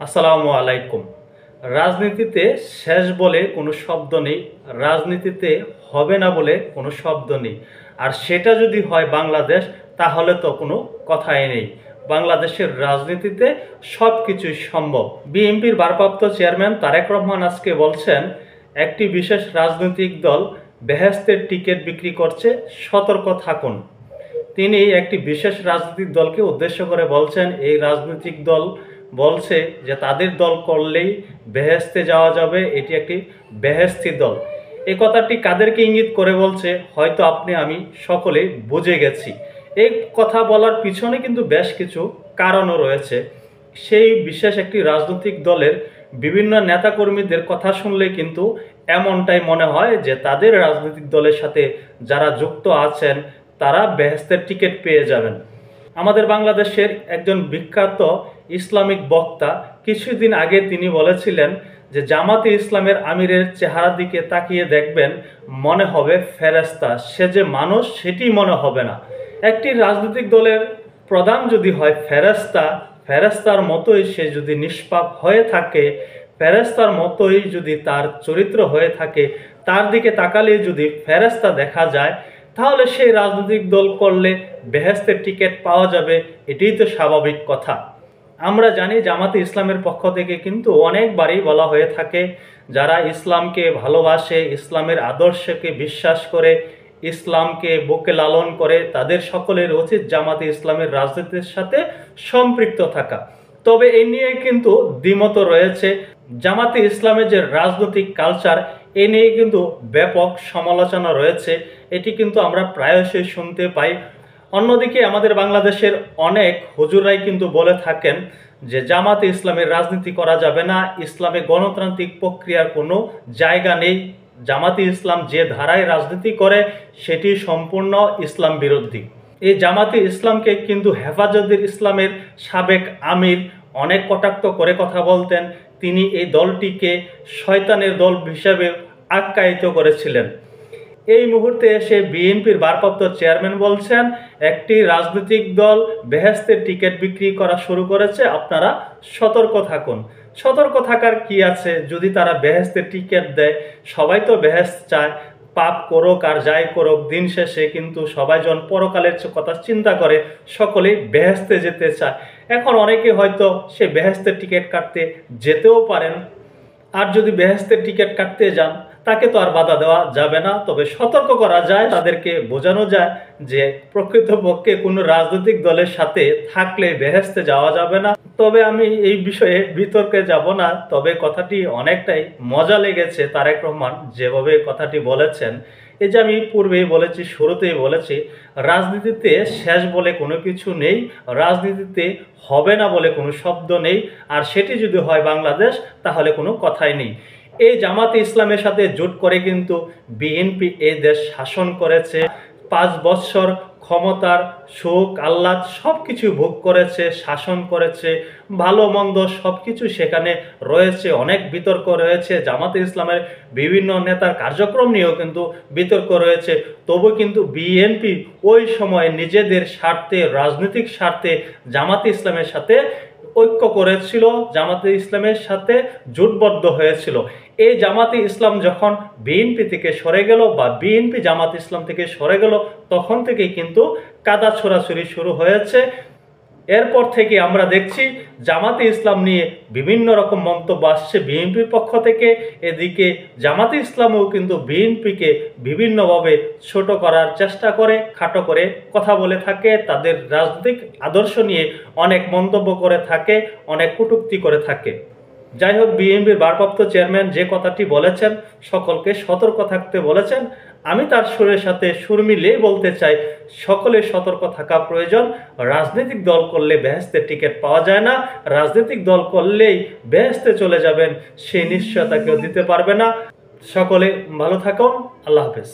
আসসালামু আলাইকুম। রাজনীতিতে শেষ বলে কোনো শব্দ নেই, রাজনীতিতে হবে না বলে কোনো শব্দ নেই। আর সেটা যদি হয় বাংলাদেশ, তাহলে তো কোনো কথাই নেই। বাংলাদেশের রাজনীতিতে সব কিছুই সম্ভব। বিএনপির ভারপ্রাপ্ত চেয়ারম্যান তারেক রহমান আজকে বলছেন, একটি বিশেষ রাজনৈতিক দল বেহেশতের টিকিট বিক্রি করছে, সতর্ক থাকুন। তিনি একটি বিশেষ রাজনৈতিক দলকে উদ্দেশ্য করে বলছেন, এই রাজনৈতিক দল বলছে যে তাদের দল করলেই বেহেশতে যাওয়া যাবে, এটি একটি বেহেশতি দল। এই কথাটি কাদেরকে ইঙ্গিত করে বলছে হয়তো আপনি আমি সকলে বুঝে গেছি। এই কথা বলার পিছনে কিন্তু বেশ কিছু কারণও রয়েছে। সেই বিশেষ একটি রাজনৈতিক দলের বিভিন্ন নেতাকর্মীদের কথা শুনলে কিন্তু এমনটাই মনে হয় যে তাদের রাজনৈতিক দলের সাথে যারা যুক্ত আছেন তারা বেহেশতের টিকিট পেয়ে যাবেন। আমাদের বাংলাদেশের একজন বিখ্যাত ইসলামিক বক্তা কিছুদিন আগে তিনি বলেছিলেন যে জামাতে ইসলামের আমিরের চেহারার দিকে তাকিয়ে দেখবেন, মনে হবে ফেরেশতা, সে যে মানুষ সেটি মনে হবে না। একটি রাজনৈতিক দলের প্রধান যদি হয় ফেরেশতা, ফেরেশতার মতোই সে যদি নিষ্পাপ হয়ে থাকে, ফেরেশতার মতোই যদি তার চরিত্র হয়ে থাকে, তার দিকে তাকালে যদি ফেরেশতা দেখা যায়, তাহলে সেই রাজনৈতিক দল করলে বেহেশতের টিকিট পাওয়া যাবে, এটাই তো স্বাভাবিক কথা। আমরা জানি জামাতে ইসলামের পক্ষ থেকে কিন্তু অনেকবারই বলা হয়ে থাকে, যারা ইসলামকে ভালোবাসে, ইসলামের আদর্শকে বিশ্বাস করে, ইসলামকে বুকে লালন করে, তাদের সকলের উচিত জামাতে ইসলামের রাজনীতির সাথে সম্পৃক্ত থাকা। তবে এ নিয়ে কিন্তু দ্বিমত রয়েছে। জামাতে ইসলামের যে রাজনৈতিক কালচার, এ নিয়ে কিন্তু ব্যাপক সমালোচনা রয়েছে, এটি কিন্তু আমরা প্রায়শই শুনতে পাই। অন্যদিকে আমাদের বাংলাদেশের অনেক হুজুরাই কিন্তু বলে থাকেন যে জামাতে ইসলামের রাজনীতি করা যাবে না, ইসলামে গণতান্ত্রিক প্রক্রিয়ার কোনো জায়গা নেই, জামাতে ইসলাম যে ধারায় রাজনীতি করে সেটি সম্পূর্ণ ইসলাম বিরোধী। এই জামাতে ইসলামকে কিন্তু হেফাজতুল ইসলামের সাবেক আমির অনেক কটাক্ষ করে কথা বলতেন। তিনি এই দলটিকে শয়তানের দল হিসাবে আখ্যায়িত করেছিলেন। এই মুহূর্তে এসে বিএনপির ভারপ্রাপ্ত চেয়ারম্যান বলছেন, একটি রাজনৈতিক দল বেহেশতের টিকিট বিক্রি করা শুরু করেছে, আপনারা সতর্ক থাকুন। সতর্ক থাকার কি আছে? যদি তারা বেহেশতের টিকিট দেয়, সবাই তো বেহেশত চায়, পাপ করুক আর যাই করুক, দিন শেষে কিন্তু সবাই যখন পরকালের কথা চিন্তা করে সকলেই বেহেশতে যেতে চায়। এখন অনেকে হয়তো সে বেহেশতের টিকিট কাটতে যেতেও পারেন, আর যদি বেহেশতের টিকিট কাটতে যান তাকে তো আর বাধা দেওয়া যাবে না। তবে সতর্ক করা যায়, তাদেরকে বোঝানো যায় যে প্রকৃতপক্ষে কোনো রাজনৈতিক দলের সাথে থাকলে বেহেশতে যাওয়া যাবে না। তবে আমি এই বিষয়ে বিতর্কে যাব না। তবে কথাটি অনেকটাই মজা লেগেছে তারেক রহমান যেভাবে কথাটি বলেছেন। এই যে আমি পূর্বেই বলেছি, শুরুতেই বলেছি, রাজনীতিতে শেষ বলে কোনো কিছু নেই, রাজনীতিতে হবে না বলে কোনো শব্দ নেই। আর সেটি যদি হয় বাংলাদেশ, তাহলে কোনো কথাই নেই। এই জামাতে ইসলামের সাথে জোট করে কিন্তু বিএনপি এই দেশ শাসন করেছে, 5 বছর ক্ষমতার সুখ আহ্লাদ সব কিছু ভোগ করেছে, শাসন করেছে, ভালো মন্দ সব কিছু সেখানে রয়েছে। অনেক বিতর্ক রয়েছে, জামাতে ইসলামের বিভিন্ন নেতার কার্যক্রম নিয়েও কিন্তু বিতর্ক রয়েছে। তবু কিন্তু বিএনপি ওই সময় নিজেদের স্বার্থে, রাজনৈতিক স্বার্থে জামাতে ইসলামের সাথে ঐক্য করেছিল, জামাতে ইসলামের সাথে জোটবদ্ধ হয়েছিল। এই জামাতে ইসলাম যখন বিএনপি থেকে সরে গেল বা বিএনপি জামাতে ইসলাম থেকে সরে গেল, তখন থেকেই কিন্তু কাদা ছোড়াছুড়ি শুরু হয়েছে। এরপর থেকে আমরা দেখছি জামাতে ইসলাম নিয়ে বিভিন্ন রকম মন্তব্য আসছে বিএনপির পক্ষ থেকে। এদিকে জামাতে ইসলামও কিন্তু বিএনপিকে বিভিন্নভাবে ছোট করার চেষ্টা করে, খাটো করে কথা বলে থাকে, তাদের রাজনৈতিক আদর্শ নিয়ে অনেক মন্তব্য করে থাকে, অনেক কটূক্তি করে থাকে। যাই হোক, বিএনপির ভারপ্রাপ্ত চেয়ারম্যান যে কথাটি বলেছেন, সকলকে সতর্ক থাকতে বলেছেন। আমি তার সুরের সাথে সুর মিলিয়ে বলতে চাই, সকলের সতর্ক থাকা প্রয়োজন। রাজনৈতিক দল করলে বেহেশতের টিকিট পাওয়া যায় না, রাজনৈতিক দল করলেই বেহেশতে চলে যাবেন সেই নিশ্চয়তা কেউ দিতে পারবে না। সকলে ভালো থাকুন, আল্লাহ হাফেজ।